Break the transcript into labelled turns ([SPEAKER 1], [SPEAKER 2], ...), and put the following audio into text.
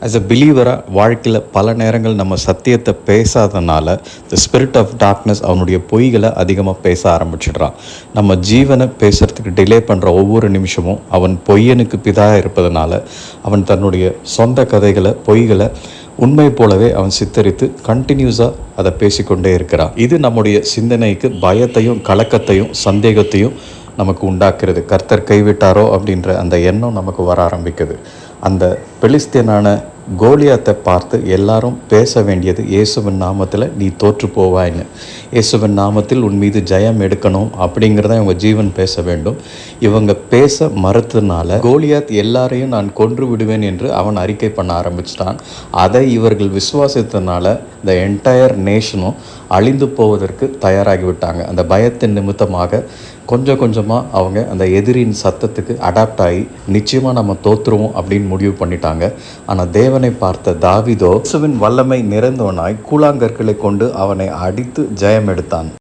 [SPEAKER 1] As a பிலீவராக வாழ்க்கையில் பல நேரங்கள் நம்ம சத்தியத்தை பேசாதனால த ஸ்பிரிட் ஆஃப் டார்க்னஸ் அவனுடைய பொய்களை அதிகமாக பேச ஆரம்பிச்சிடுறான். நம்ம ஜீவனை பேசுகிறதுக்கு டிலே பண்ணுற ஒவ்வொரு நிமிஷமும் அவன் பொய்யனுக்கு பிதாக இருப்பதனால அவன் தன்னுடைய சொந்த கதைகளை பொய்களை உண்மை போலவே அவன் சித்தரித்து கண்டினியூஸாக அதை பேசிக்கொண்டே இருக்கிறான். இது நம்முடைய சிந்தனைக்கு பயத்தையும் கலக்கத்தையும் சந்தேகத்தையும் நமக்கு உண்டாக்குறது. கர்த்தர் கைவிட்டாரோ அப்படின்ற அந்த எண்ணம் நமக்கு வர ஆரம்பிக்குது. அந்த பெலிஸ்தியனான கோலியாத்தை பார்த்து எல்லாரும் பேச வேண்டியது இயேசுவின் நாமத்தில் நீ தோற்று போவாய்ன்னு, இயேசுவின் நாமத்தில் உன் மீது ஜெயம் எடுக்கணும் அப்படிங்கிறத இவங்க ஜீவன் பேச வேண்டும். இவங்க பேச மறுத்ததுனால கோலியாத் எல்லாரையும் நான் கொன்று விடுவேன் என்று அவன் அறிக்கை பண்ண ஆரம்பிச்சிட்டான். அதை இவர்கள் விசுவாசித்ததுனால இந்த என்டையர் நேஷனும் அழிந்து போவதற்கு தயாராகிவிட்டாங்க. அந்த பயத்தின் நிமித்தமாக கொஞ்சம் கொஞ்சமாக அவங்க அந்த எதிரின் சத்தத்துக்கு அடாப்ட் ஆகி நிச்சயமாக நம்ம தோற்றுருவோம் அப்படின்னு முடிவு பண்ணிட்டாங்க. ஆனால் தேவனை பார்த்த தாவீதோ இயேசுவின் வல்லமை நிறைந்தவனாய் கூழாங்கற்களை கொண்டு அவனை அடித்து ஜெயம் எடுத்தான்.